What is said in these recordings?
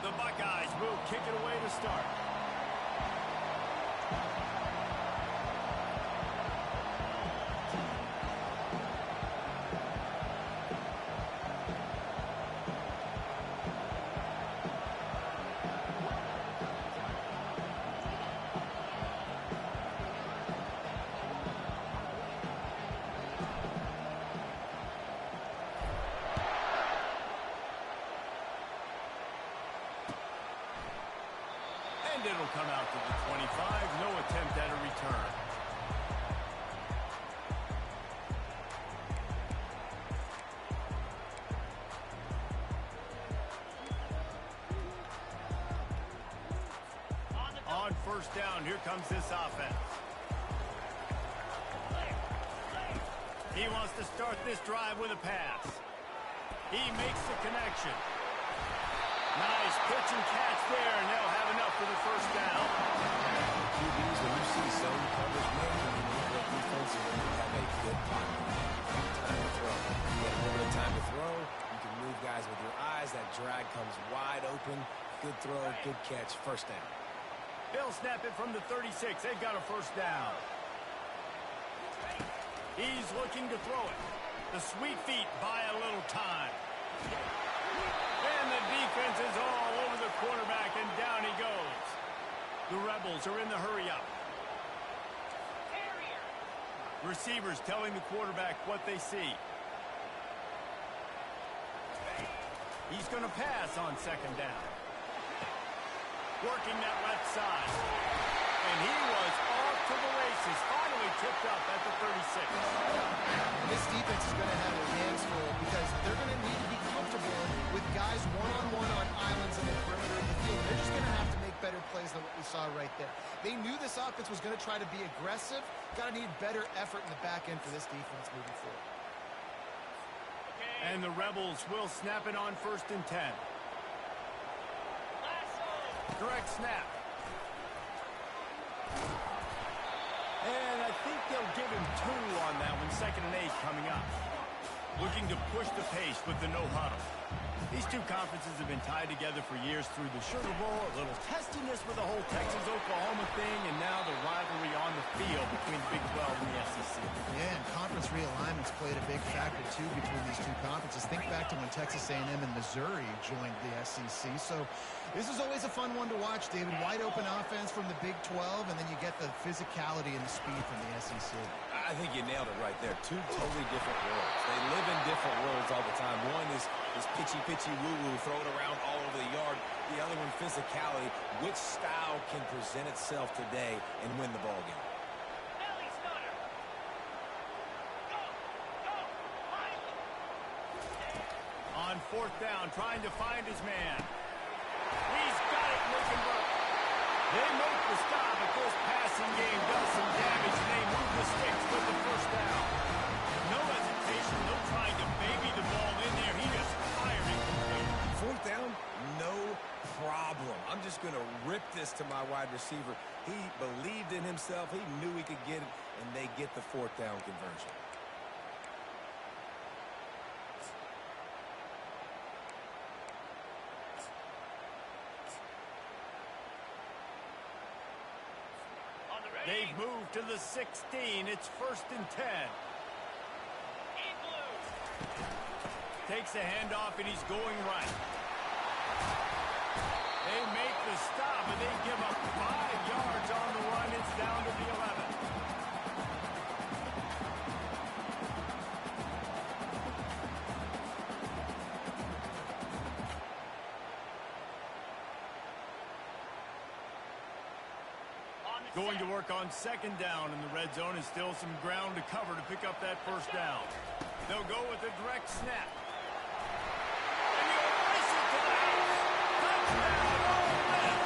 The Buckeyes will kick it away to start. And it'll come out to the 25. No attempt at a return. On first down, here comes this offense. He wants to start this drive with a pass. He makes the connection. Nice pitch and catch there, and they'll have enough for the first down. QBs, when you see zone coverage, man, when you need that defense, you have a good pocket. Time to throw. You get a little bit of time to throw. You can move guys with your eyes. That drag comes wide open. Good throw, good catch, first down. They'll snap it from the 36. They've got a first down. He's looking to throw it. The sweet feet buy a little time. And the defense is all over the quarterback, and down he goes. The Rebels are in the hurry-up. Receivers telling the quarterback what they see. He's going to pass on second down. Working that left side. And he was off to the races. Finally tipped up at the 36. This defense is going to have their hands full because they're going to need to be comfortable with guys one-on-one on islands in the perimeter of the field. They're just going to have to make better plays than what we saw right there. They knew this offense was going to try to be aggressive. Got to need better effort in the back end for this defense moving forward. And the Rebels will snap it on first and 10. Direct snap. And I think they'll give him 2 on that one. Second and 8 coming up. Looking to push the pace with the no huddle. These two conferences have been tied together for years through the Sugar Bowl, a little testiness with the whole Texas-Oklahoma thing, and now the rivalry on the field between the Big 12 and the SEC. Yeah, and conference realignments played a big factor, too, between these two conferences. Think back to when Texas A&M and Missouri joined the SEC. So this is always a fun one to watch, David. Wide open offense from the Big 12, and then you get the physicality and the speed from the SEC. I think you nailed it right there. Two totally different worlds. They live in different worlds all the time. One is pitchy, woo-woo, throw it around all over the yard. The other one, physicality. Which style can present itself today and win the ball game? On fourth down, trying to find his man. He's got it looking rough. They make the stop, but this passing game does some damage, and they move the sticks with the first down. No hesitation, no trying to baby the ball in there. He just fired it complete. Fourth down, no problem. I'm just going to rip this to my wide receiver. He believed in himself. He knew he could get it, and they get the fourth down conversion. They've moved to the 16. It's first and 10. Takes the handoff, and he's going right. They make the stop, and they give up 5 yards on the run. It's down to the 11. Going to work on second down in the red zone, and still some ground to cover to pick up that first down. They'll go with a direct snap. And he'll race it to the house. Touchdown, Ole Miss!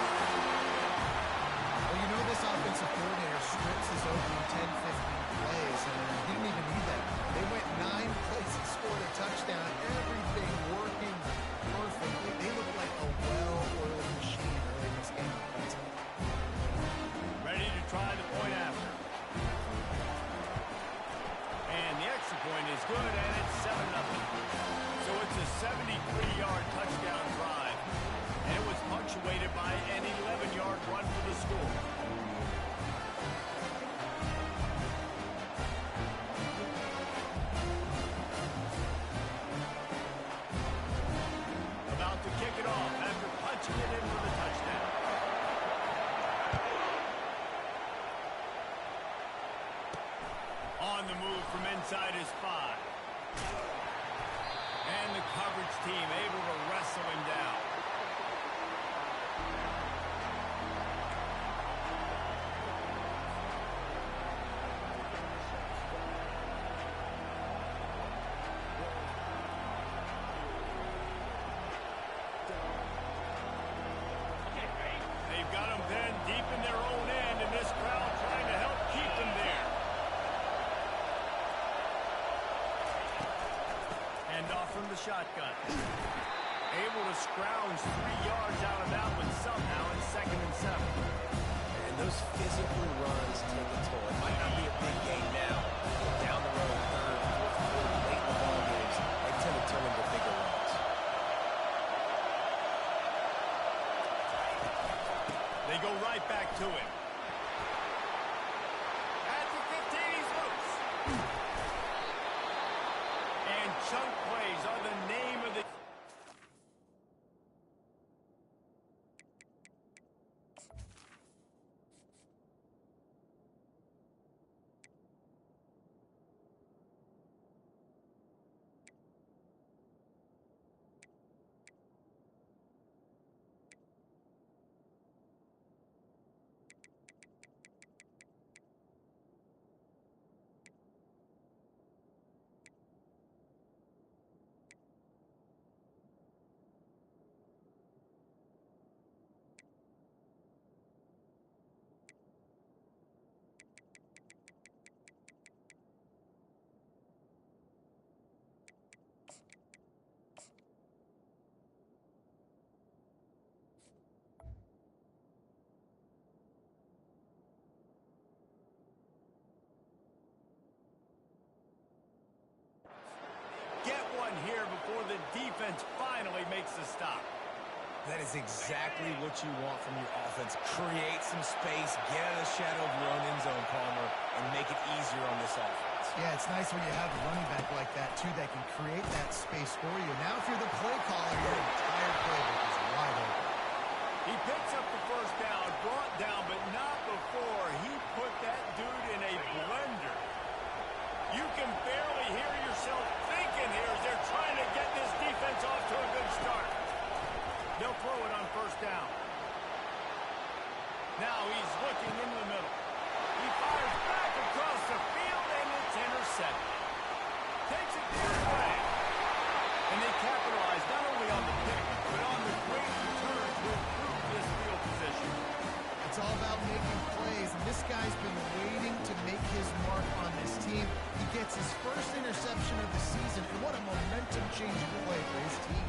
Well, you know this offensive coordinator strips his opening 10, 15 plays, and he didn't even need that. They went 9 plays and scored a touchdown. Everything working perfectly. They look like a well-oiled machine early in this game. Ready to try the point after. And the extra point is good, and it's 7-0. So it's a 73-yard touchdown drive. And it was punctuated by an 11-yard run for the score. About to kick it off after punching it in for the touchdown. On the move from inside his 5. And the coverage team able to wrestle him down. They've got him pinned deep in their own end, and this crowd trying to help keep them there. And off from the shotgun. Able to scrounge 3 yards out of that one somehow in 2nd and 7. And those physical runs take a toll. It might not be a big game now. But down the road, 3rd, 4th quarter, late in the ball games, they tend to turn into bigger runs. They go right back to him. At the 15, he's loose. And chunk plays are the name of the... Get one here before the defense finally makes a stop. That is exactly what you want from your offense. Create some space, get out of the shadow of your own end zone, Palmer, and make it easier on this offense. Yeah, it's nice when you have a running back like that, too, that can create that space for you. Now, if you're the play caller, your entire playbook is wide open. He picks up the first down, brought down, but not before he put that dude in a blender. You can barely hear yourself thinking here as they're trying to get this defense off to a good start. They'll throw it on first down. Now he's looking into the middle. He fires back across the field, and it's intercepted. Takes it the other way. And they capitalize not only on the pick, but on the great return to improve this field position. It's all about making plays, and this guy's been waiting to make his mark on this team. He gets his first interception of the season, and what a momentum-changing play for his team.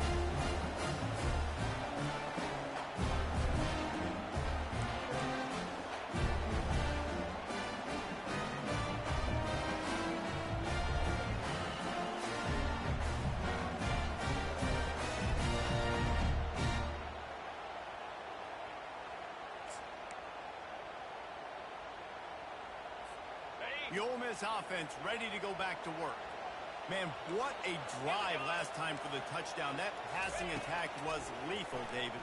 The Ole Miss offense ready to go back to work. Man, what a drive last time for the touchdown. That passing attack was lethal, David.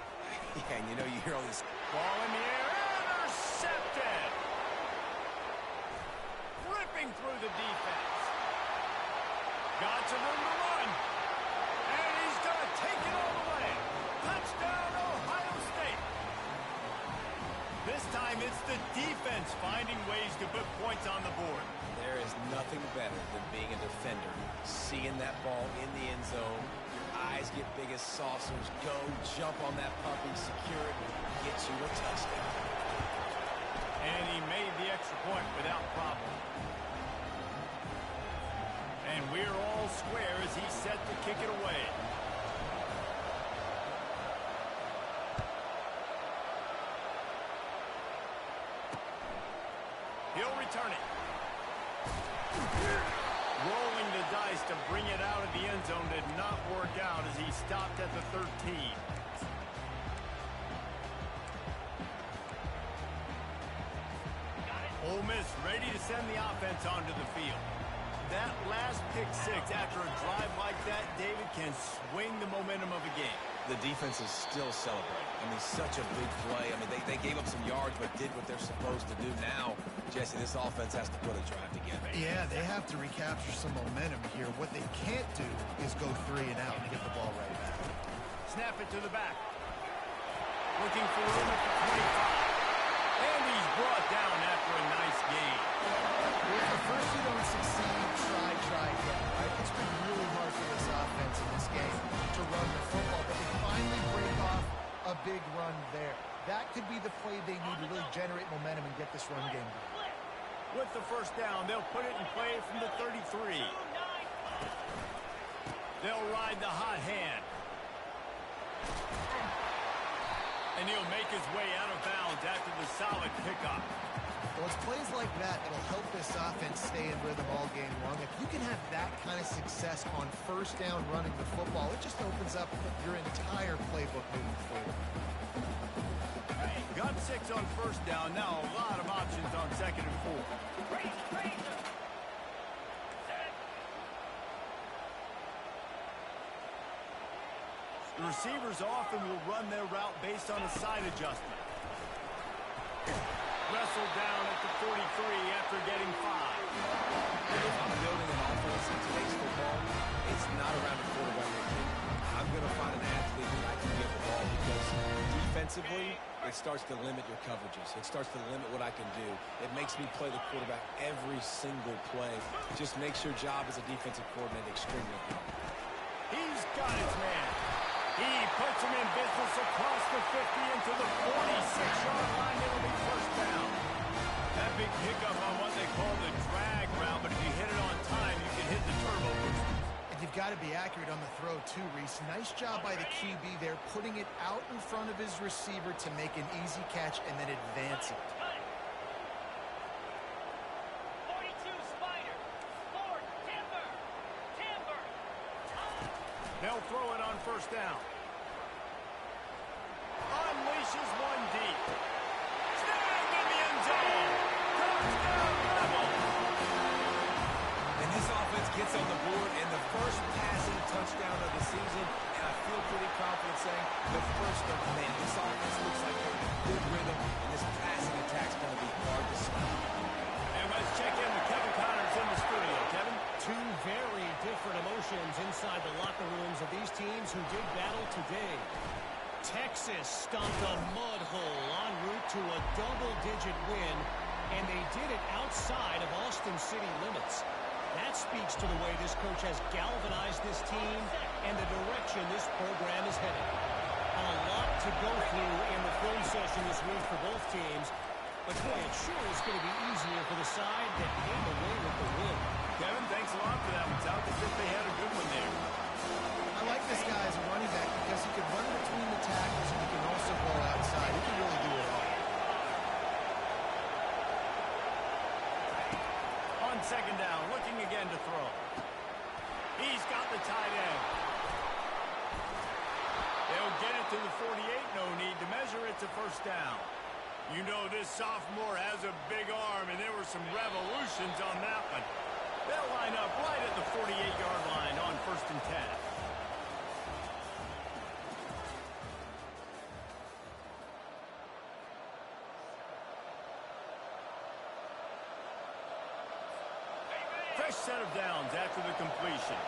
Yeah, and you know, you hear all this. Ball in the air, intercepted! Ripping through the defense. Got some room to run. And he's going to take it all the way. Touchdown, Ohio State. This time it's the defense finding ways to put points on the board. There is nothing better than being a defender. Seeing that ball in the end zone, your eyes get big as saucers. Go, jump on that puppy, secure it, get you a touchdown. And he made the extra point without problem. And we're all square as he's set to kick it away. He'll return it. Rolling the dice to bring it out of the end zone did not work out as he stopped at the 13. Ole Miss ready to send the offense onto the field. That last pick six after a drive like that, David, can swing the momentum of a game. The defense is still celebrating. I mean, such a big play. I mean, they gave up some yards but did what they're supposed to do. Now, Jesse, this offense has to put a drive together. Yeah, they have to recapture some momentum here. What they can't do is go 3 and out and get the ball right back. Snap it to the back. Looking for room at the 25. And he's brought down after a nice game. If at first you don't succeed, try again, right? It's been really hard for this offense in this game to run the football, but they finally break off a big run there. That could be the play they need to really generate momentum and get this run game going. With the first down, they'll put it in play from the 33. They'll ride the hot hand. And he'll make his way out of bounds after the solid pickup. Well, it's plays like that that'll help this offense stay in rhythm all game long. If you can have that kind of success on first down running the football, it just opens up your entire playbook moving forward. Got 6 on first down. Now a lot of options on 2nd and 4. The receivers often will run their route based on a side adjustment. Wrestled down at the 43 after getting 5. If I'm building an offense in today's football, it's not around a quarterback or kick. I'm going to find an athlete that I can give the ball because defensively, it starts to limit your coverages. It starts to limit what I can do. It makes me play the quarterback every single play. It just makes your job as a defensive coordinator extremely hard. He's got his man. He puts him in business across the 50 into the 46-yard line. It'll be first down. That big pickup on what they call the drag route, but if you hit it on time, you can hit the turbo boost. And you've got to be accurate on the throw too, Reese. Nice job by the QB there, putting it out in front of his receiver to make an easy catch and then advance it. 42 Spider. 4 Timber. They'll throw it on first down. Unleashes one deep. Snagged in the end zone. Touchdown, Rebels. And this offense gets on the board and the first passing touchdown of the season, and I feel pretty confident saying the first of man. This offense looks like they're in good rhythm, and this passing attack's going to be hard to stop. And let's check in with Kevin Connors in the studio. Kevin? Two very different emotions inside the locker rooms of these teams who did battle today. Texas stumped a mud hole en route to a double-digit win, and they did it outside of Austin City limits. That speaks to the way this coach has galvanized this team and the direction this program is headed. A lot to go through in the film session this week for both teams, but boy, it sure is going to be easier for the side that came away with the win. Kevin, thanks a lot for that one. Sounds as if they had a good one there. I like this guy as a running back because he can run between the tackles and he can also go outside. He can really do it all. On second down, looking again to throw. He's got the tight end. They'll get it to the 48. No need to measure it to first down. You know this sophomore has a big arm, and there were some revolutions on that one. They'll line up right at the 48-yard line on first and 10. Fresh set of downs after the completion.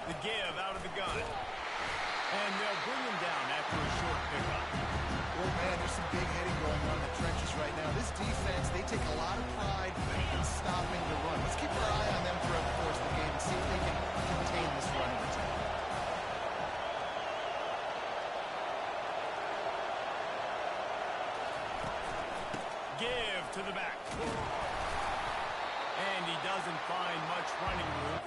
The give out of the gun. And they'll bring him down after a short pickup. Oh, man, there's some big hitting going on in the trenches right now. This defense, they take a lot of pride in stopping the run. Let's keep our eye on them throughout the course of the game and see if they can contain this running attack. Give to the back. And he doesn't find much running room.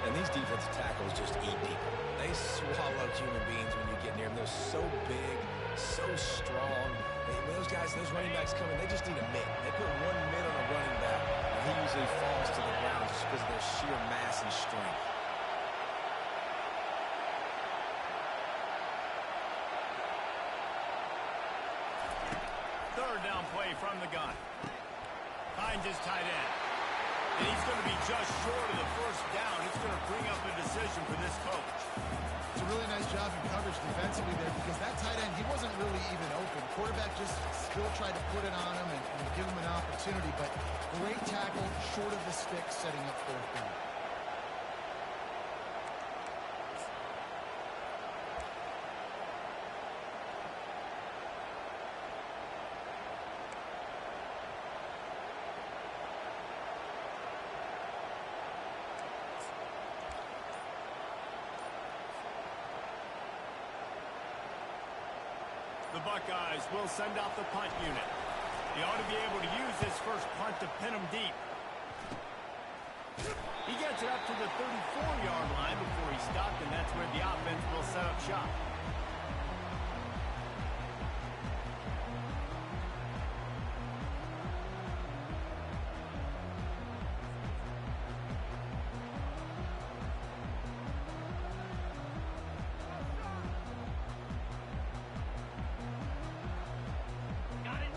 And these defensive tackles just eat people. They swallow human beings when you get near them. They're so big, so strong. When those guys, those running backs come in, they just need a mitt. They put one mitt on a running back, and he usually falls to the ground just because of their sheer mass and strength. Third down play from the gun. Finds his tight end. And he's going to be just short of the first down. It's going to bring up a decision for this coach. It's a really nice job in coverage defensively there because that tight end, he wasn't really even open. Quarterback just still tried to put it on him and give him an opportunity, but great tackle, short of the stick, setting up fourth down. The Buckeyes will send out the punt unit. They ought to be able to use this first punt to pin them deep. He gets it up to the 34-yard line before he stopped, and that's where the offense will set up shop.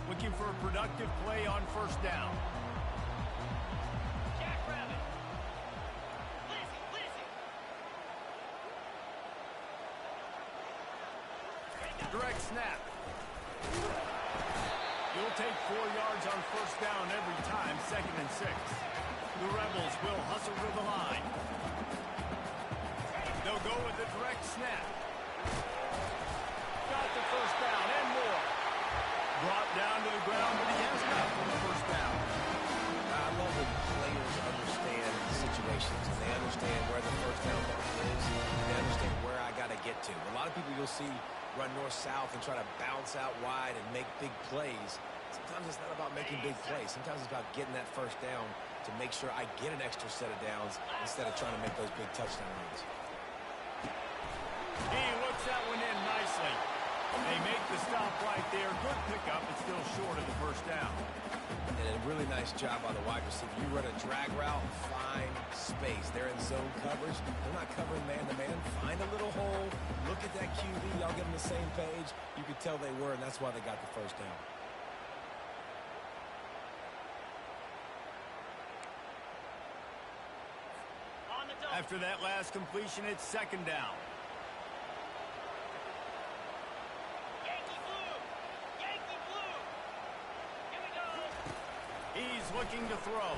Looking for a productive play on first down. Jackrabbit. Blizzy. Direct snap. You'll take 4 yards on first down every time, 2nd and 6. The Rebels will hustle to the line. They'll go with the direct snap. Got the first down and more. Brought down to the ground, but he has enough for the first down. I love when players understand situations and they understand where the first down marker is and they understand where I got to get to. A lot of people you'll see run north-south and try to bounce out wide and make big plays. Sometimes it's not about making big plays. Sometimes it's about getting that first down to make sure I get an extra set of downs instead of trying to make those big touchdown runs. He looks that one in nicely. They make the stop right there. Good pickup, but still short of the first down. And a really nice job by the wide receiver. You run a drag route, find space. They're in zone coverage. They're not covering man-to-man. Find a little hole. Look at that QB. Y'all get on the same page. You could tell they were, and that's why they got the first down. On the double. After that last completion, it's 2nd down. He's looking to throw.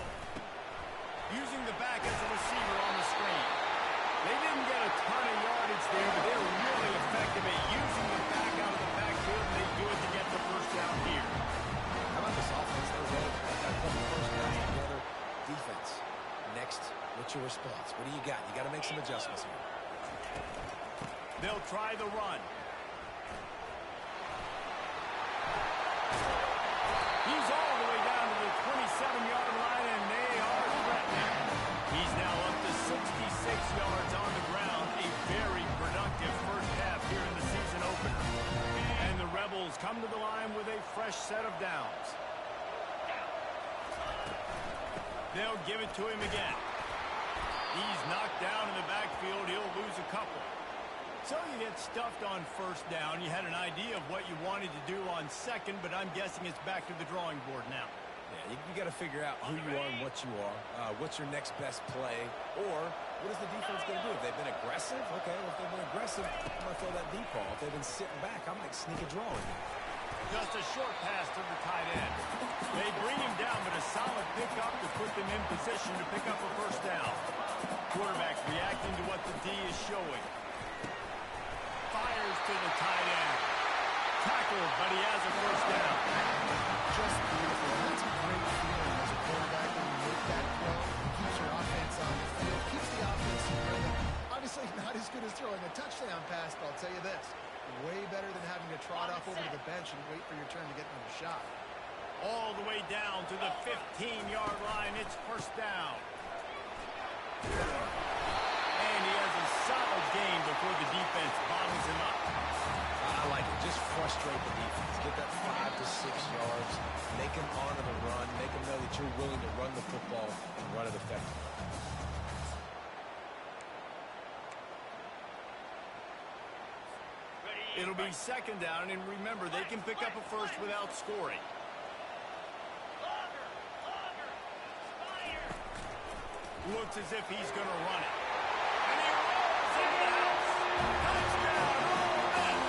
Using the back as a receiver on the screen. They didn't get a ton of yardage there, but they're really effective at using the back out of the backfield, and they do it to get the first down here. How about this offense? They've got a couple first downs together. Defense. Next, what's your response? What do you got? You got to make some adjustments here. They'll try the run. He's all the way down to the 27-yard line, and they are threatening. He's now up to 66 yards on the ground. A very productive first half here in the season opener. And the Rebels come to the line with a fresh set of downs. They'll give it to him again. He's knocked down in the backfield. He'll lose a couple. So you get stuffed on first down. You had an idea of what you wanted to do on second, but I'm guessing it's back to the drawing board now. Yeah, you got to figure out who you are and what you are. What's your next best play? Or what is the defense going to do? If they've been aggressive, okay, well, if they've been aggressive, I'm going to throw that deep ball. If they've been sitting back, I might sneak a draw in. Just a short pass to the tight end. They bring him down, but a solid pickup to put them in position to pick up a first down. Quarterback reacting to what the D is showing. Fires to the tight end. Tackled, but he has a first down. Just beautiful. That's a great feeling as a quarterback when you make that throw. Keeps your offense on the field. Keeps the offense in rhythm. Obviously not as good as throwing a touchdown pass, but I'll tell you this. Way better than having to trot off over to the bench and wait for your turn to get another shot. All the way down to the 15-yard line. It's first down. solid gain before the defense bottles him up. I like it. Just frustrate the defense. Get that 5 to 6 yards. Make them honor the run. Make them know that you're willing to run the football and run it effectively. It'll be second down, and remember, they can pick up a first without scoring. Looks as if he's going to run it. And he rolls in the house. Touchdown, Ole Miss.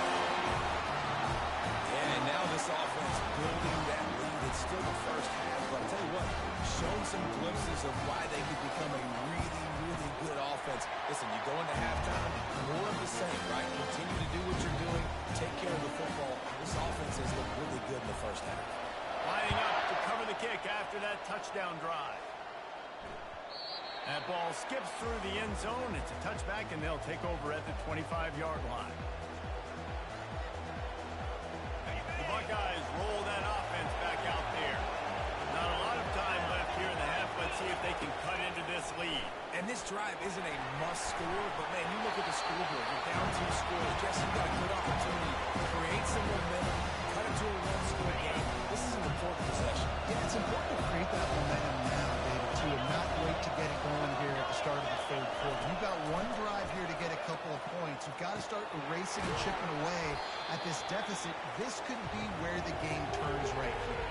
And now this offense building that lead. It's still the first half, but I'll tell you what, shown some glimpses of why they could become a really, really good offense. Listen, you go into halftime, more of the same, right? Continue to do what you're doing, take care of the football. This offense has looked really good in the first half. Lining up to cover the kick after that touchdown drive. That ball skips through the end zone. It's a touchback, and they'll take over at the 25-yard line. The Buckeyes roll that offense back out there. Not a lot of time left here in the half. Let's see if they can cut into this lead. And this drive isn't a must-score, but, man, you look at the scoreboard. You're down 2 scores. Jesse, you've got a good opportunity to create some momentum, cut it to a 1-score game. This is an important possession. Yeah, it's important to create that momentum now, David, too, and not wait to get it going here at the start of the third quarter. You've got one drive here to get a couple of points. You've got to start erasing and chipping away at this deficit. This could be where the game turns right here.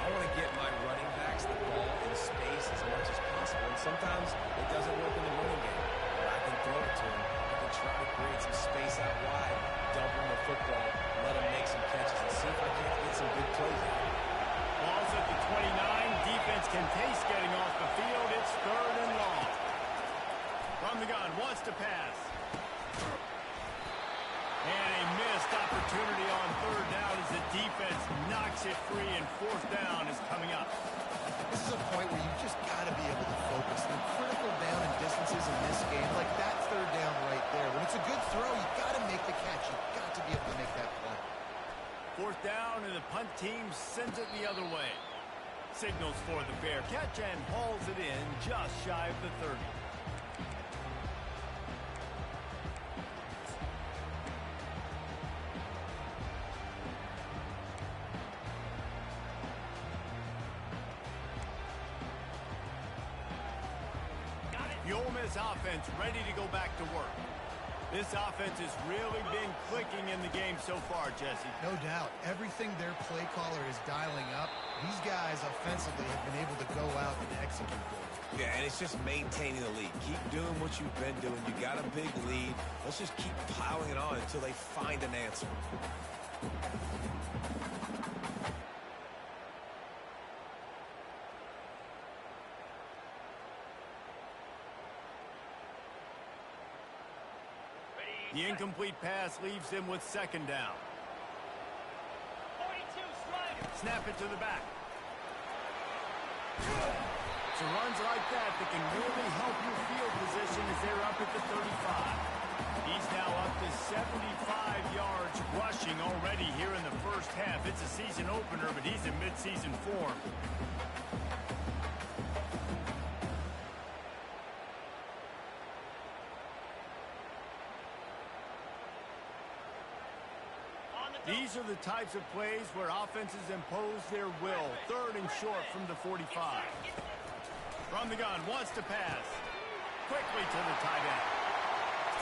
I want to get my running backs the ball in space as much as possible, and sometimes it doesn't work in the running game. But I can throw it to him. I can try to create some space out wide, dump him the football, let him make some catches, and see if I can't get some big plays out. Ball's at the 29. Defense can taste getting off the field. It's third and long. From the gun, wants to pass. And a missed opportunity on third down as the defense knocks it free, and fourth down is coming up. This is a point where you've just got to be able to focus. The critical down and distances in this game, like that third down right there. When it's a good throw, you've got to make the catch. You've got to be able to make that play. Fourth down, and the punt team sends it the other way. Signals for the fair catch and hauls it in just shy of the 30. The Ole Miss offense ready to go back to work. This offense has really been clicking in the game so far, Jesse. No doubt. Everything their play caller is dialing up, these guys offensively have been able to go out and execute those. Yeah, and it's just maintaining the lead. Keep doing what you've been doing. You got a big lead. Let's just keep piling it on until they find an answer. The incomplete pass leaves him with second down. 42 strike. Snap it to the back. It's runs like that can really help your field position as they're up at the 35. He's now up to 75 yards rushing already here in the first half. It's a season opener, but he's in midseason form. These are the types of plays where offenses impose their will. Third and short from the 45. From the gun, wants to pass. Quickly to the tight end.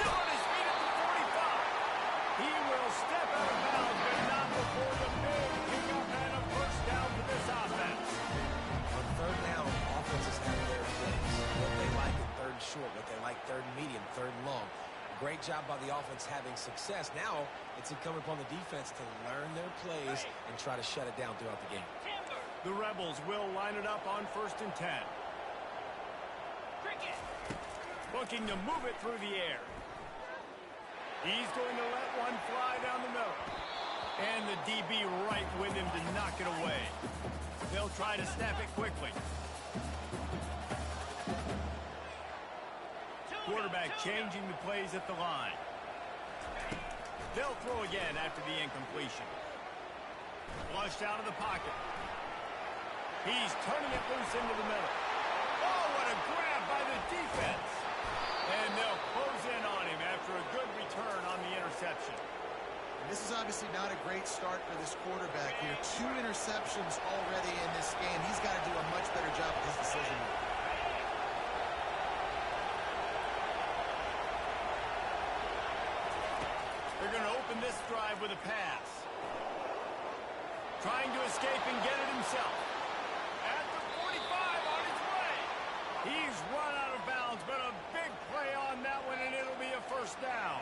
Still on his feet at the 45. He will step out of bounds, but not before the big pickup and a first down for this offense. On third down, offenses have their plays. What they like in third and short, what they like third and medium, third and long. Great job by the offense having success. Now it's incumbent upon the defense to learn their plays and try to shut it down throughout the game. The Rebels will line it up on first and 10. Looking to move it through the air. He's going to let one fly down the middle. And the DB right with him to knock it away. They'll try to snap it quickly. Quarterback changing the plays at the line. They'll throw again after the incompletion. Flushed out of the pocket. He's turning it loose into the middle. Oh, what a grab by the defense. And they'll close in on him after a good return on the interception. And this is obviously not a great start for this quarterback here. 2 interceptions already in this game. He's got to do a much better job with his decision making. They're going to open this drive with a pass. Trying to escape and get it himself. At the 45 on his way. He's run out of bounds, but a big play on that one, and it'll be a first down.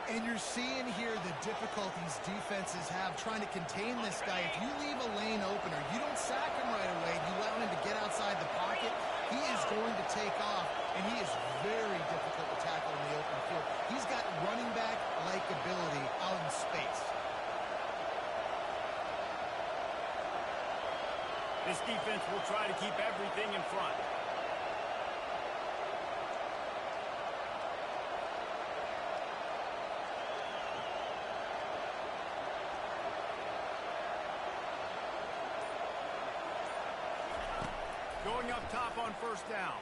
And you're seeing here the difficulties defenses have trying to contain this guy. If you leave a lane open or you don't sack him right away, you allow him to get outside the pocket, he is going to take off, and he is very difficult to tackle in the open field. He's got running back-like ability out in space. This defense will try to keep everything in front. Going up top on first down.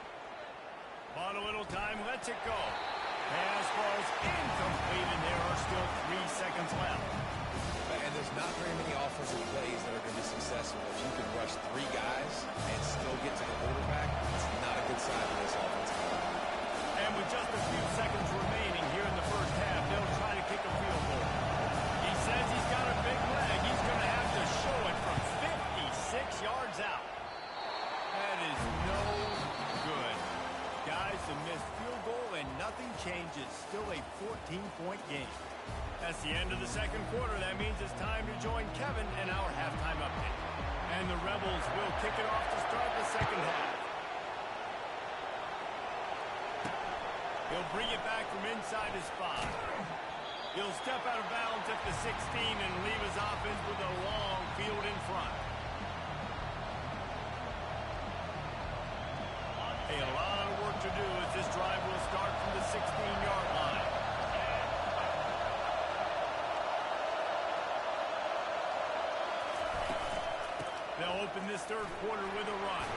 Bought a little time, lets it go. Pass falls incomplete, and there are still 3 seconds left. And there's not very many offensive plays that are going to be successful. If you can rush 3 guys and still get to the quarterback, it's not a good sign for this offensive line. And with just a few seconds remaining here in the first half, they'll try to kick a field goal. He says he's got a big leg. He's going to have to show it from 56 yards out. That is no good. Guys, a missed field goal and nothing changes. Still a 14-point game. That's the end of the second quarter. That means it's time to join Kevin in our halftime update. And the Rebels will kick it off to start the second half. He'll bring it back from inside his 5. He'll step out of bounds at the 16 and leave his offense with a long field in front. A lot of work to do as this drive will start from the 16-yard line. They'll open this third quarter with a run.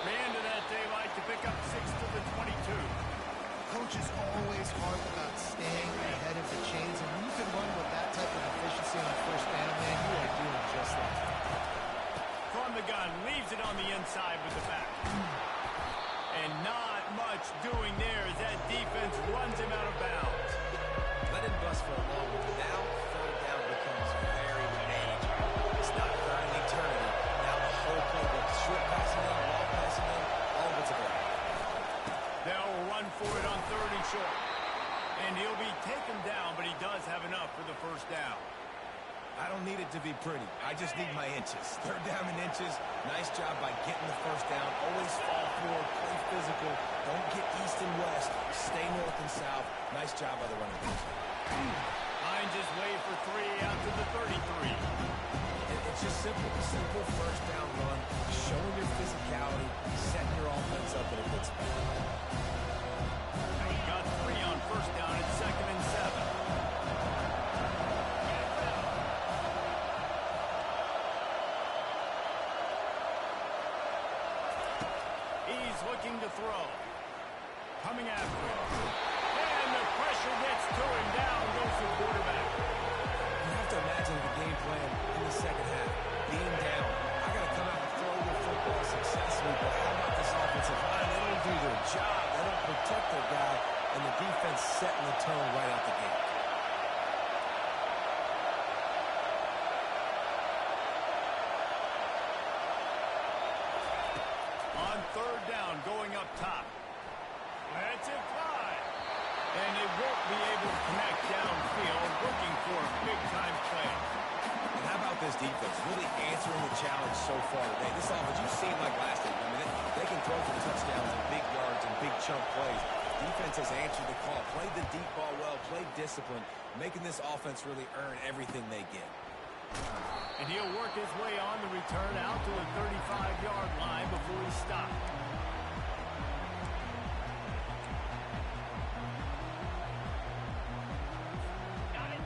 Man to that daylight to pick up 6 to the 22. Coach is always hard about staying ahead of the chains, and when you can run with that type of efficiency on first down, man, you are doing just that. From the gun, leaves it on the inside with the back. And not much doing there as that defense runs him out of bounds. Let him bust for a long one. Now, third down becomes very major. It's not third and eternity. Now the whole playbook, short passing in, long passing in, all of it's available. They'll run for it on 3rd and short. And he'll be taken down, but he does have enough for the first down. I don't need it to be pretty. I just need my inches. 3rd down in inches. Nice job by getting the first down. Always fall forward, play physical. Don't get east and west. Stay north and south. Nice job by the running backs. Hines is way for 3 out to the 33. It's just simple. Simple first down run. Showing your physicality. Setting your offense up in a good spot. He got 3 on first down at 2nd and 7. He's looking to throw. Coming after him. And the pressure gets to him. Down goes the quarterback. You have to imagine the game plan in the second half. Being down. I got to come out and throw the football successfully, but how about this offensive line? They don't do their job. They don't protect their guy, and the defense setting the tone right out the gate. On 3rd down, going up top. Lets it fly. And they won't be able to connect downfield, looking for a big-time play. And how about this defense? Really answering the challenge so far today. This offense, you've seen like last week. I mean, they can throw for touchdowns and big yards and big chunk plays. Defense has answered the call. Played the deep ball well, played discipline, making this offense really earn everything they get. And he'll work his way on the return out to the 35-yard line before he stopped.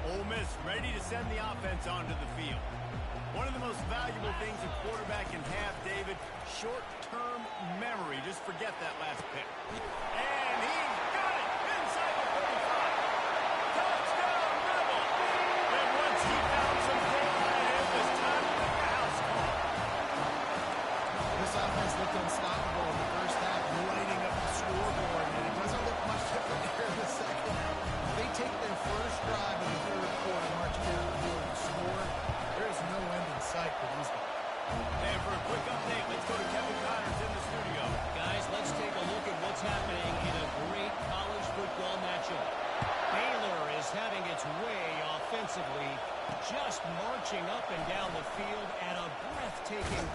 Ole Miss ready to send the offense onto the field. One of the most valuable things a quarterback can have, David, short-term memory. Just forget that last pick. And he's got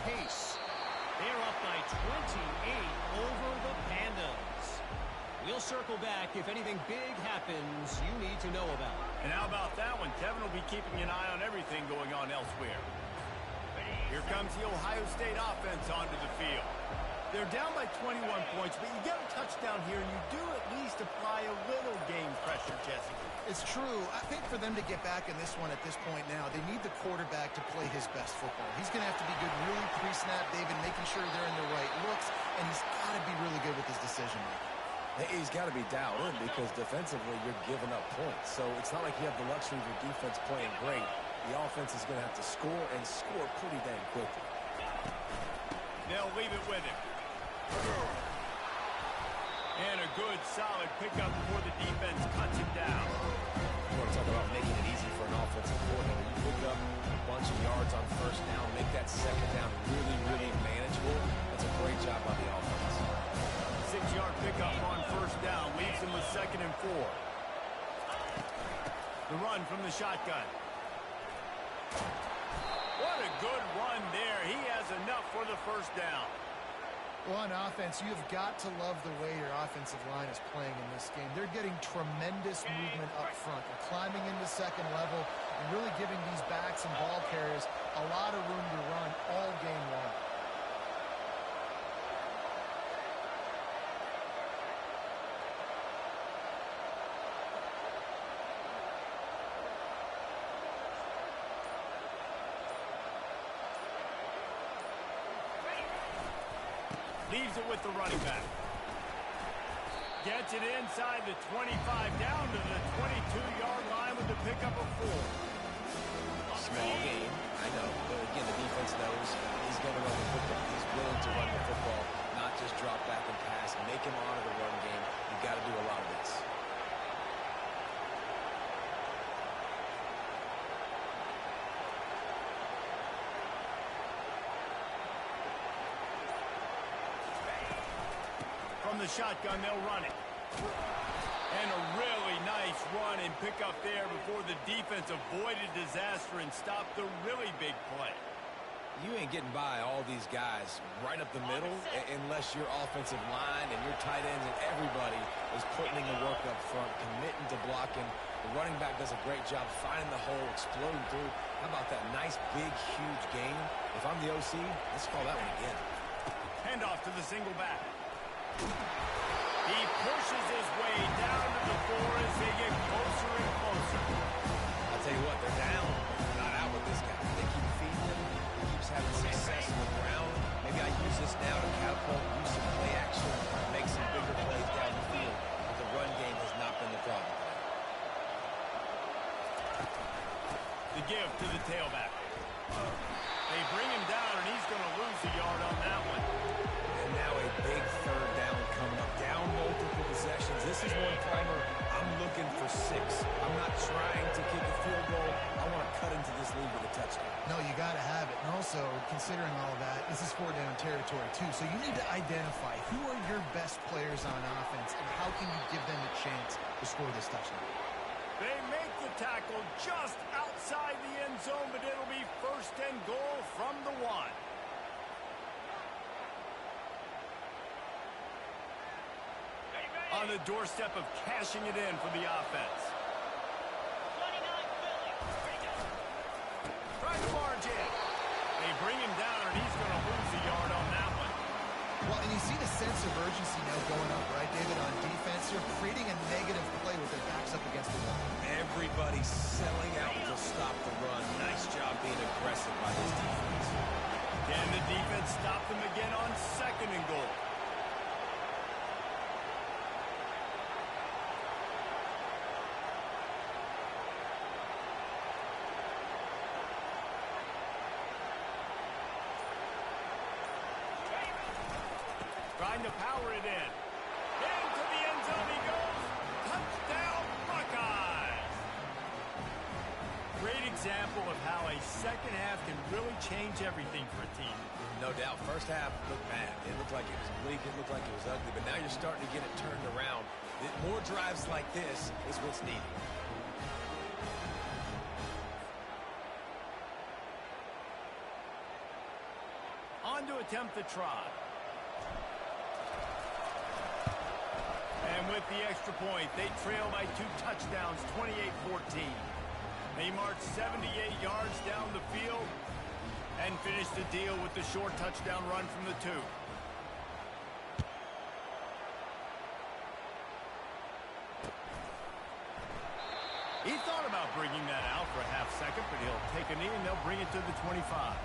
pace. They're up by 28 over the Pandas. We'll circle back if anything big happens you need to know about. And how about that one? Kevin will be keeping an eye on everything going on elsewhere. Here comes the Ohio State offense onto the field. They're down by 21 points, but you get a touchdown here, and you do at least apply a little game pressure, Jesse. It's true. I think for them to get back in this one at this point now, they need the quarterback to play his best football. He's going to have to be good really pre-snap, David, making sure they're in the right looks, and he's got to be really good with his decision-making. He's got to be dialed in because defensively you're giving up points. So it's not like you have the luxury of your defense playing great. The offense is going to have to score and score pretty dang quickly. They'll leave it with him. And a good, solid pickup before the defense cuts him down. You want to talk about making it easy for an offensive coordinator. You pick up a bunch of yards on first down, make that second down really, really manageable. That's a great job by the offense. 6-yard pickup on first down leaves him with 2nd and 4. The run from the shotgun. What a good run there. He has enough for the first down. Well, on offense, you've got to love the way your offensive line is playing in this game. They're getting tremendous movement up front. They're climbing into second level and really giving these backs and ball carriers a lot of room to run all game long. Leaves it with the running back. Gets it inside the 25, down to the 22-yard line with the pickup of 4. Small game, I know. But again, the defense knows he's going to run the football. He's willing to run the football, not just drop back and pass. Make him honor the run game. You've got to do a lot of this. From the shotgun, they'll run it. And a really nice run and pick up there before the defense avoided disaster and stopped the really big play. You ain't getting by all these guys right up the middle unless your offensive line and your tight ends and everybody is putting in the work up front, committing to blocking. The running back does a great job finding the hole, exploding through. How about that nice, big, huge gain? If I'm the OC, let's call that one again. Handoff to the single back. He pushes his way down to the 4 as they get closer and closer. I'll tell you what, they're down. They're not out with this guy. They keep feeding him. He keeps having success on the ground. Maybe I use this now to catapult, use some play action, make some bigger plays down the field. But the run game has not been the problem. The give to the tailback. They bring him down, and he's going to lose a yard on that one. And now a big third down coming up. Down multiple possessions. This is one timer. I'm looking for 6. I'm not trying to kick a field goal. I want to cut into this lead with a touchdown. No, you got to have it. And also, considering all of that, this is 4-down territory, too. So you need to identify who are your best players on offense and how can you give them a chance to score this touchdown. They make the tackle just outside the end zone, but it'll be 1st and goal from the 1. On the doorstep of cashing it in for the offense. 29 Philly. Trying to barge in. They bring him down, and he's going to lose a yard on that one. Well, and you see the sense of urgency now going up, right, David, on defense. They're creating a negative play with their backs up against the wall. Everybody's selling out to stop the run. Nice job being aggressive by this defense. Can the defense stop them again on 2nd and goal? Trying to power it in. Into the end zone he goes. Touchdown, Buckeyes! Great example of how a second half can really change everything for a team. No doubt. First half looked bad. It looked like it was bleak. It looked like it was ugly. But now you're starting to get it turned around. More drives like this is what's needed. on to attempt the try. And with the extra point, they trail by 2 touchdowns, 28-14. They march 78 yards down the field and finish the deal with the short touchdown run from the 2. He thought about bringing that out for a half second, but he'll take a knee and they'll bring it to the 25.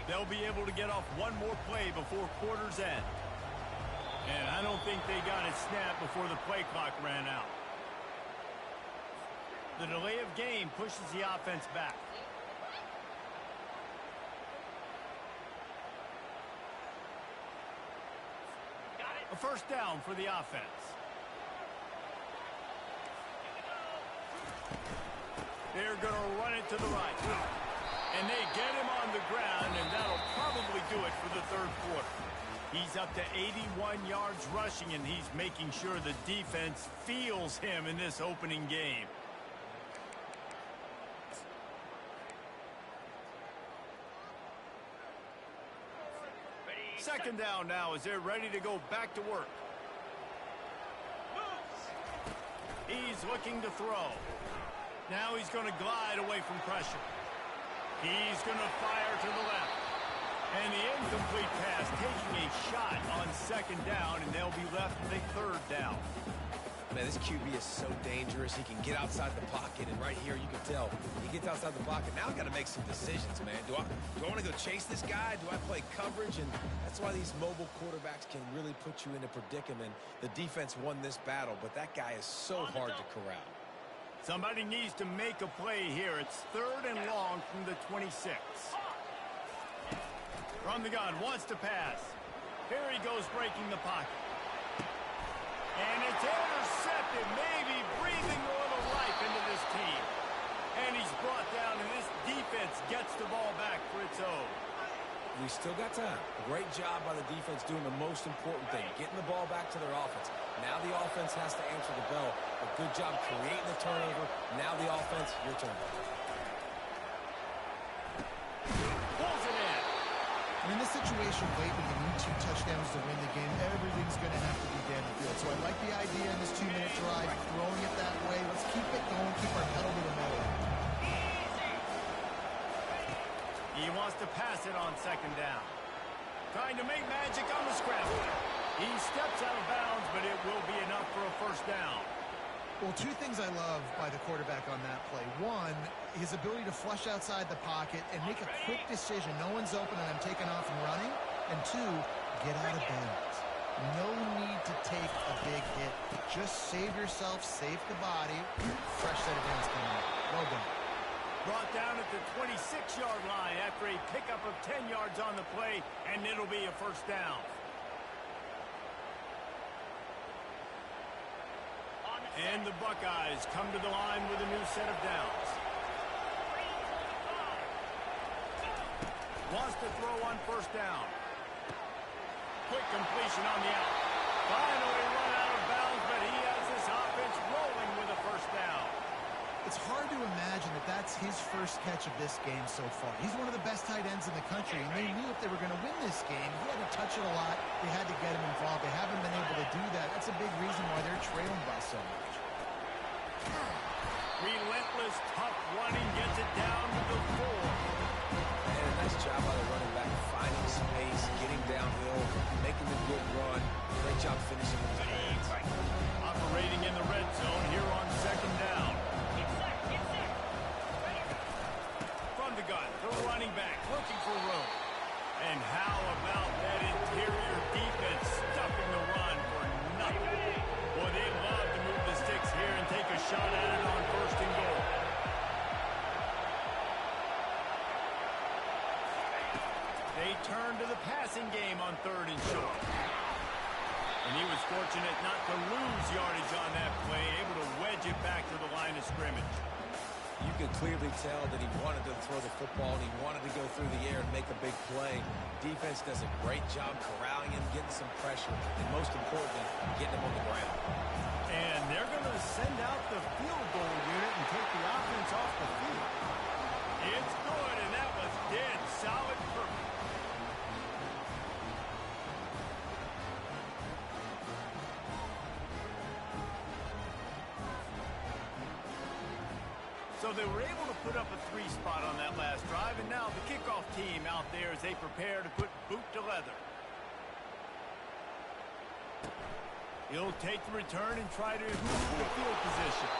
They'll be able to get off one more play before quarter's end. And I don't think they got it snapped before the play clock ran out. The delay of game pushes the offense back. A first down for the offense. They're going to run it to the right. And they get him on the ground, and that'll probably do it for the third quarter. He's up to 81 yards rushing, and he's making sure the defense feels him in this opening game. Second down now as they're ready to go back to work. He's looking to throw. Now he's going to glide away from pressure. He's going to fire to the left. And the incomplete pass taking a shot on second down, and they'll be left with a third down. Man, this QB is so dangerous. He can get outside the pocket, and right here you can tell he gets outside the pocket. Now I've got to make some decisions, man. Do I want to go chase this guy? Do I play coverage? And that's why these mobile quarterbacks can really put you in a predicament. The defense won this battle, but that guy is so hard to corral. Somebody needs to make a play here. It's third and long from the 26. From the gun, wants to pass. Here he goes breaking the pocket. And it's intercepted, maybe breathing a little life into this team. And he's brought down, and this defense gets the ball back for its own. We still got time. Great job by the defense doing the most important thing, getting the ball back to their offense. Now the offense has to answer the bell. A good job creating the turnover. Now the offense, your turn. Pulls it in. And in this situation late when you need 2 touchdowns to win the game, everything's going to have to be down the field. So I like the idea in this 2-minute drive, throwing it that way. Let's keep it going, keep our pedal to the metal. He wants to pass it on second down. Trying to make magic on the scramble. He steps out of bounds, but it will be enough for a first down. Well, 2 things I love by the quarterback on that play. 1, his ability to flush outside the pocket and make a quick decision. No one's open and I'm taking off and running. And 2, get out of bounds. No need to take a big hit. Just save yourself, save the body. Fresh set of downs coming up. Well done. Brought down at the 26-yard line after a pickup of 10 yards on the play, and it'll be a first down. And the Buckeyes come to the line with a new set of downs. Wants to throw on first down. Quick completion on the out. Finally run out of bounds, but he has this offense rolling with a first down. It's hard to imagine that that's his first catch of this game so far. He's one of the best tight ends in the country, and they knew if they were going to win this game, he had to touch it a lot. They had to get him involved. They haven't been able to do that. That's a big reason why they're trailing by so much. Relentless, tough running gets it down to the 4. And a nice job by the running back, finding space, getting downhill, making a good run. Great job finishing with his hands. Operating in the red zone here on second down. From the gun, the running back looking for room. And how about that interior defense stuffing the run for nothing? Boy, they love to move the sticks here and take a shot at it on first and goal. They turn to the passing game on third and short. And he was fortunate not to lose yardage on that play, able to wedge it back to the line of scrimmage. You could clearly tell that he wanted to throw the football and he wanted to go through the air and make a big play. Defense does a great job corralling him, getting some pressure, and most importantly, getting him on the ground. And they're going to send out the field goal unit and take the offense off the field. It's good, and that was dead solid perfect. So they were able to put up a 3 spot on that last drive, and now the kickoff team out there as they prepare to put boot to leather. He'll take the return and try to improve the field position.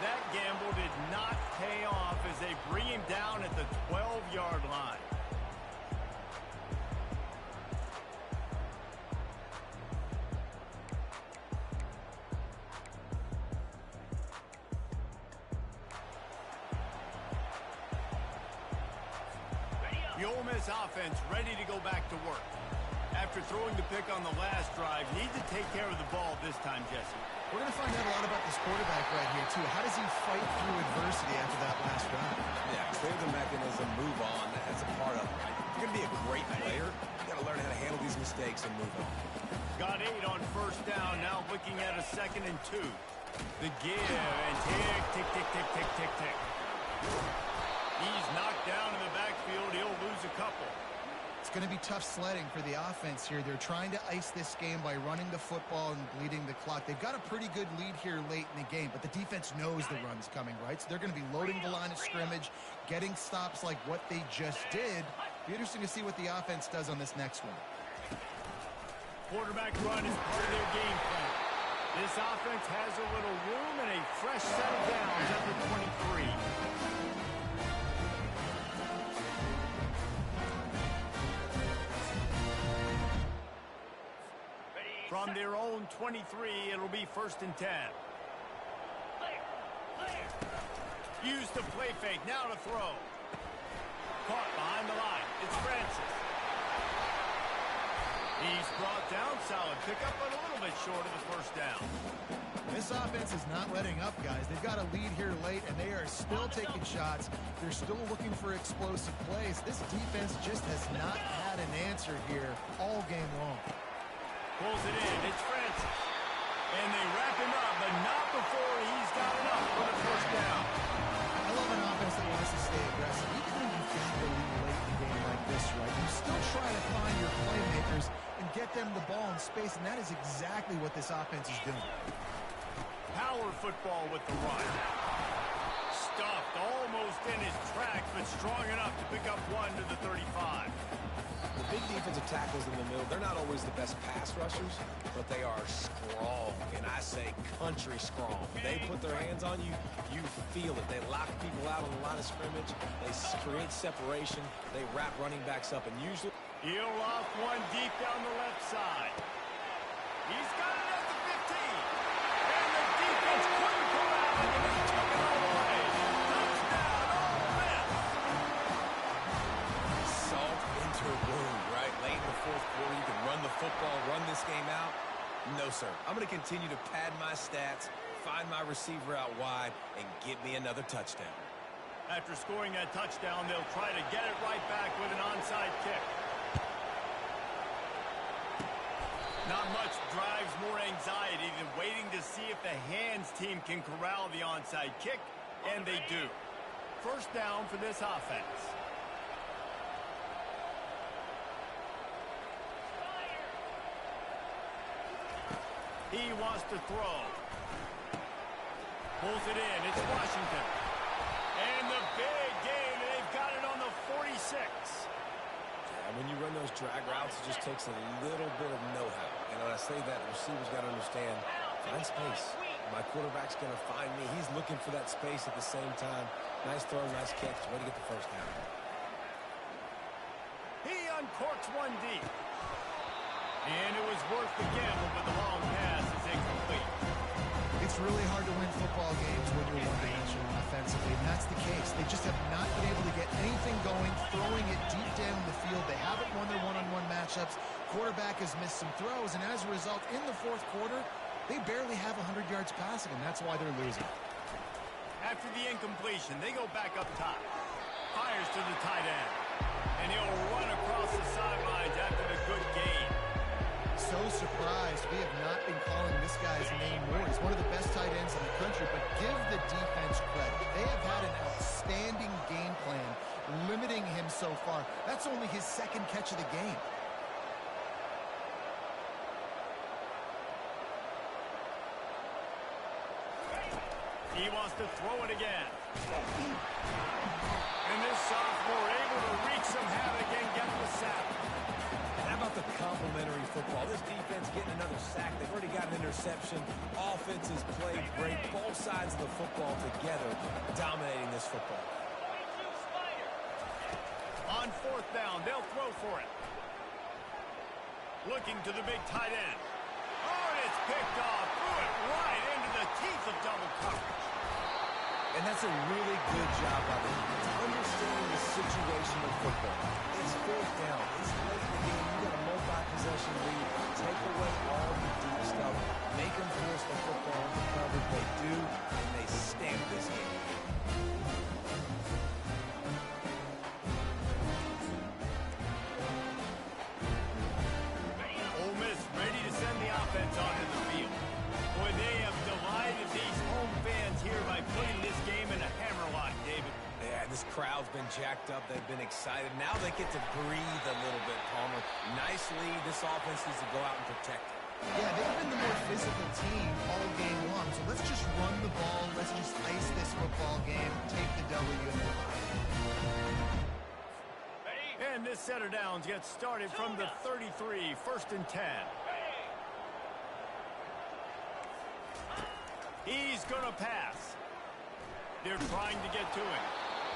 That gamble did not pay off as they bring him down at the 12-yard line. The Ole Miss offense ready to go back to work. After throwing the pick on the last drive, need to take care of the ball this time, Jesse. We're going to find out a lot about this quarterback right here, too. How does he fight through adversity after that last drive? Yeah, clear the mechanism, move on. That's a part of it. If you're going to be a great player, you got to learn how to handle these mistakes and move on. Got 8 on first down, now looking at a 2nd and 2. The give, and tick, tick, tick, tick, tick, tick, tick. He's knocked down in the backfield. He'll lose a couple. It's going to be tough sledding for the offense here. They're trying to ice this game by running the football and bleeding the clock. They've got a pretty good lead here late in the game, but the defense knows the run's coming, right? So they're going to be loading the line of scrimmage, getting stops like what they just did. Be interesting to see what the offense does on this next one. Quarterback run is part of their game plan. This offense has a little room and a fresh set of downs at the 23. From their own 23, it'll be 1st and 10. Use the play fake, now to throw. Caught behind the line, it's Francis. He's brought down, solid pickup, but a little bit short of the first down. This offense is not letting up, guys. They've got a lead here late, and they are still taking shots. They're still looking for explosive plays. This defense just has not had an answer here all game long. Pulls it in, it's Francis. And they wrap him up, but not before he's got enough for the first down. I love an offense that wants to stay aggressive. Even when you've got the lead late in the game like this, right, you still try to find your playmakers and get them the ball in space, and that is exactly what this offense is doing. Power football with the run. Stuffed almost in his tracks, but strong enough to pick up 1 to the 35. The big defensive tackles in the middle, they're not always the best pass rushers, but they are strong, and I say country strong. They put their hands on you, you feel it. They lock people out on the line of scrimmage. They create separation. They wrap running backs up, and usually... He'll off one deep down the left side. He's got it at the 15. And the defense couldn't corral it, and he took it all the way. Touchdown, Ole Miss. Salt into a wound, right? Late in the 4th quarter, you can run the football, run this game out. No, sir. I'm going to continue to pad my stats, find my receiver out wide, and get me another touchdown. After scoring that touchdown, they'll try to get it right back with an onside kick. Not much drives more anxiety than waiting to see if the hands team can corral the onside kick, and they do. First down for this offense. He wants to throw. Pulls it in. It's Washington. And the big gain, and they've got it on the 46. And when you run those drag routes, it just takes a little bit of know-how. And when I say that, the receiver's got to understand, find space. My quarterback's going to find me. He's looking for that space at the same time. Nice throw, nice catch. Way to get the first down. He uncorks one deep. And it was worth the gamble, but the long pass is incomplete. It's really hard to win football games when you're one-dimensional offensively, and that's the case. They just have not been able to get anything going, throwing it deep down the field. They haven't won their one-on-one matchups. Quarterback has missed some throws, and as a result, in the 4th quarter, they barely have 100 yards passing, and that's why they're losing. after the incompletion. They go back up top. Fires to the tight end. And he'll run across the sidelines after the good gain. So surprised we have not been calling this guy's name more. He's one of the best tight ends in the country, but give the defense credit. They have had an outstanding game plan limiting him so far. That's only his second catch of the game. He wants to throw it again. And this sophomore able to wreak some havoc and get the sack. And how about the complementary football? This defense getting another sack. They've already got an interception. Offense has played great. Both sides of the football together dominating this football. On fourth down, they'll throw for it. Looking to the big tight end. Oh, and it's picked off. Threw it right into the teeth of double coverage. And that's a really good job by the defense, understanding the situation of football. It's fourth down. It's late in the game. You got a multi-possession lead. Take away all the deep stuff. Make them force the football into coverage. They do, and they stamp this game. Ole Miss ready to send the offense onto the field. Boy, they have delighted these home fans here by putting this game in a hammerlock, David. Yeah, this crowd's been jacked up. They've been excited. Now they get to breathe a little bit, Palmer. Nice lead. This offense needs to go out and protect it. Yeah, they've been the more physical team all game long. So let's just run the ball. Let's just ice this football game, take the W and move on. And this set of downs gets started from the 33, 1st and 10. He's going to pass. They're trying to get to him.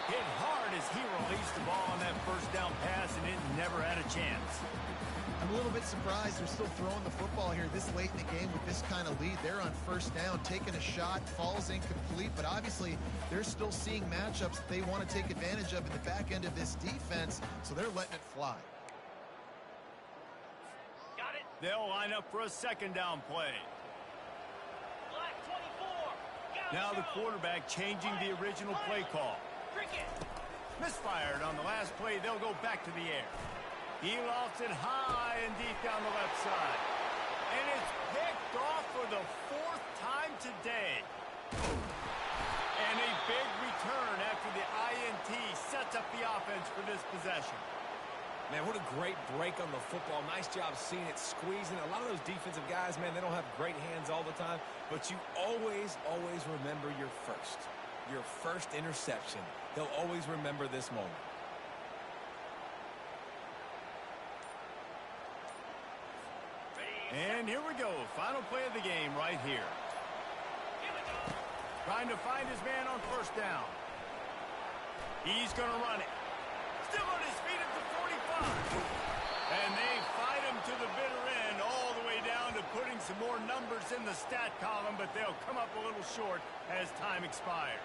Hit hard as he released the ball on that first down pass, and it never had a chance. I'm a little bit surprised they're still throwing the football here this late in the game with this kind of lead. They're on first down, taking a shot, falls incomplete, but obviously they're still seeing matchups that they want to take advantage of in the back end of this defense, so they're letting it fly. Got it. They'll line up for a second down play. Black 24. Gotta Now the go. quarterback changing the original play call. Cricket. Misfired on the last play. They'll go back to the air. He lofts it high and deep down the left side. And it's picked off for the 4th time today. And a big return after the INT sets up the offense for this possession. Man, what a great break on the football. Nice job seeing it, squeezing. A lot of those defensive guys, man, they don't have great hands all the time, but you always remember your first interception. They'll always remember this moment. And here we go. Final play of the game right here. Trying to find his man on first down. He's going to run it. Still on his feet at the 45. And they fight him to the bitter end all the way down to putting some more numbers in the stat column, but they'll come up a little short as time expires.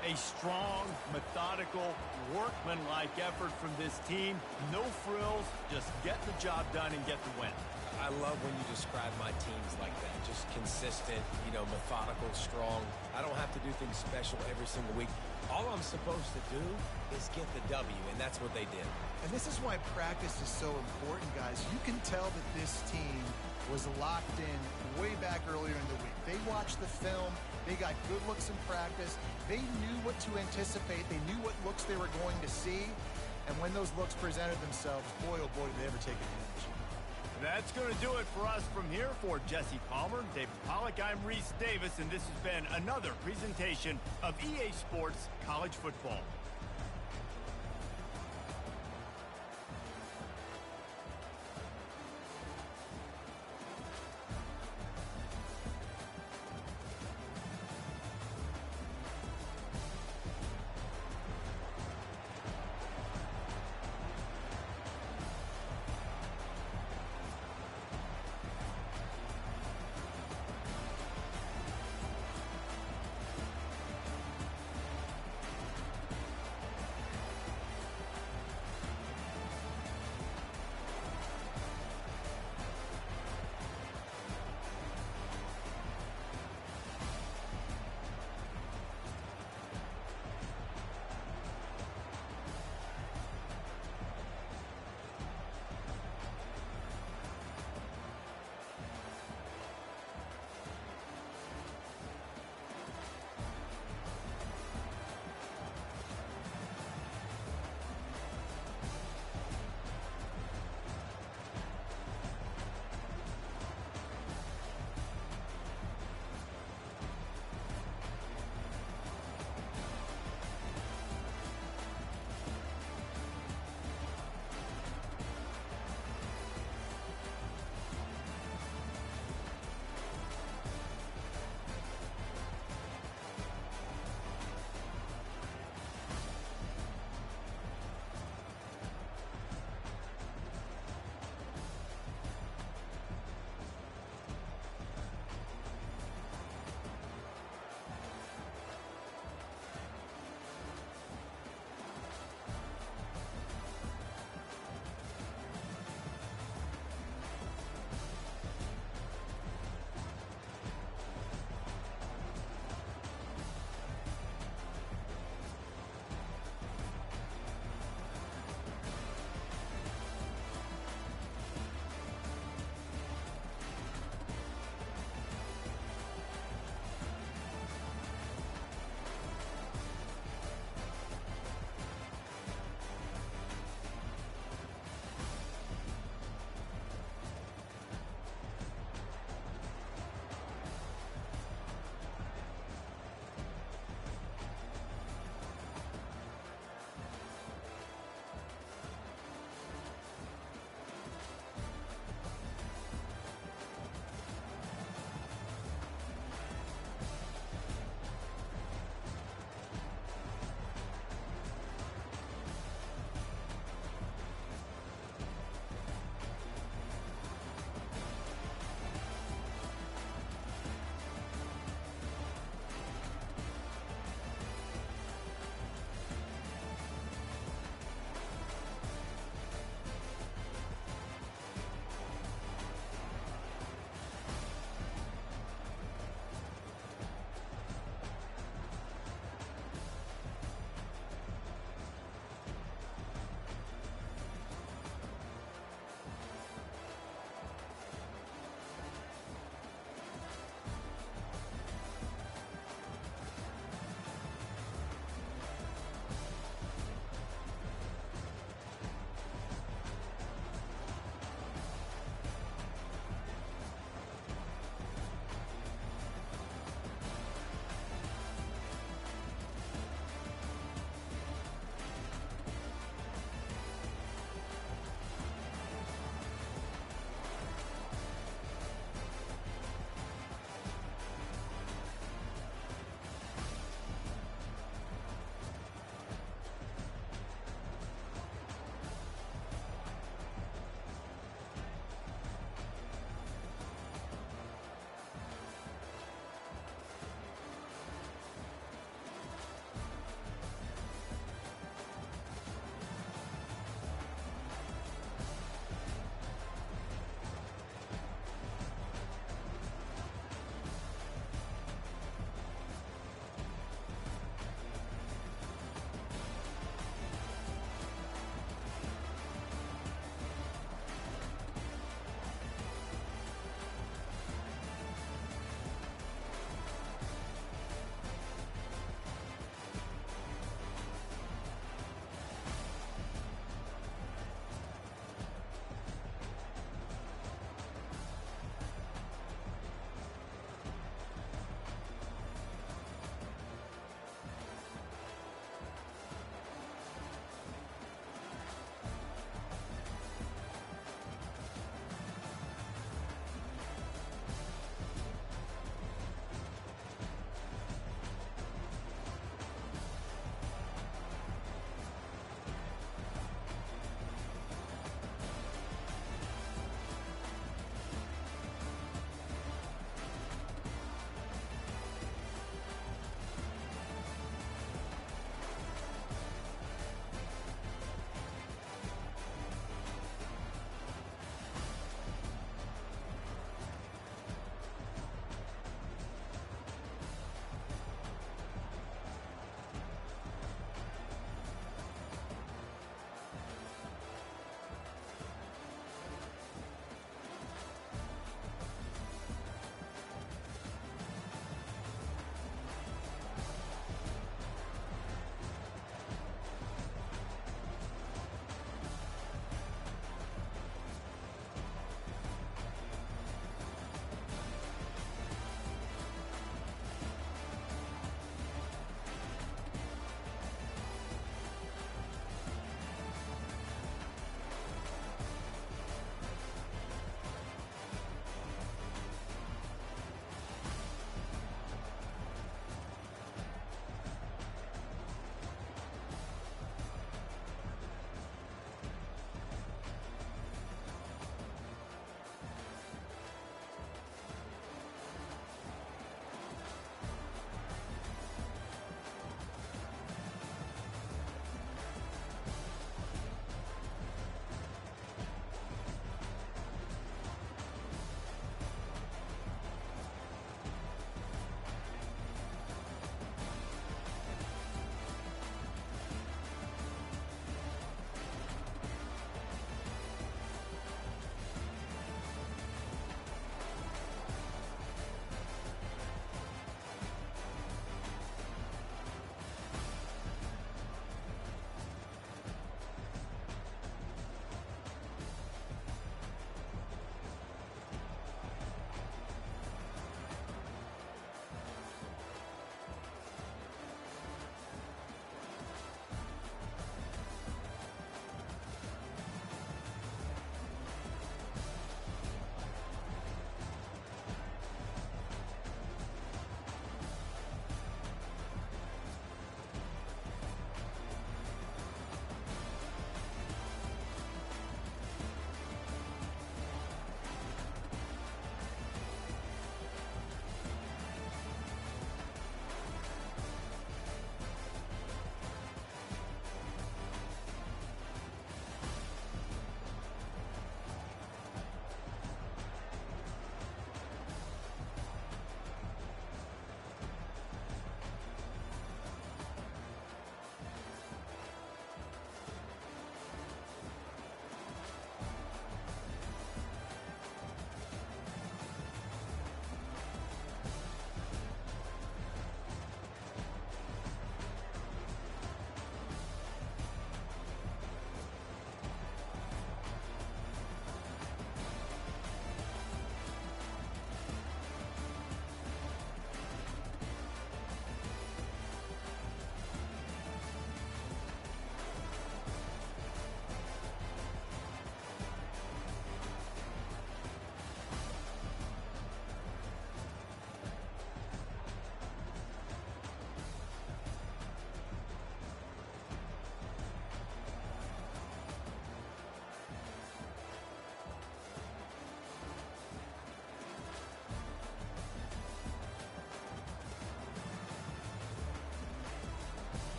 A strong, methodical, workmanlike effort from this team. No frills, just get the job done and get the win. I love when you describe my teams like that. Just consistent, methodical, strong. I don't have to do things special every single week. All I'm supposed to do is get the W, and that's what they did. And this is why practice is so important, guys. You can tell that this team was locked in way back earlier in the week. They watched the film. They got good looks in practice. They knew what to anticipate. They knew what looks they were going to see. And when those looks presented themselves, boy, oh boy, did they ever take advantage. That's going to do it for us from here. For Jesse Palmer, David Pollack, I'm Reese Davis, and this has been another presentation of EA Sports College Football.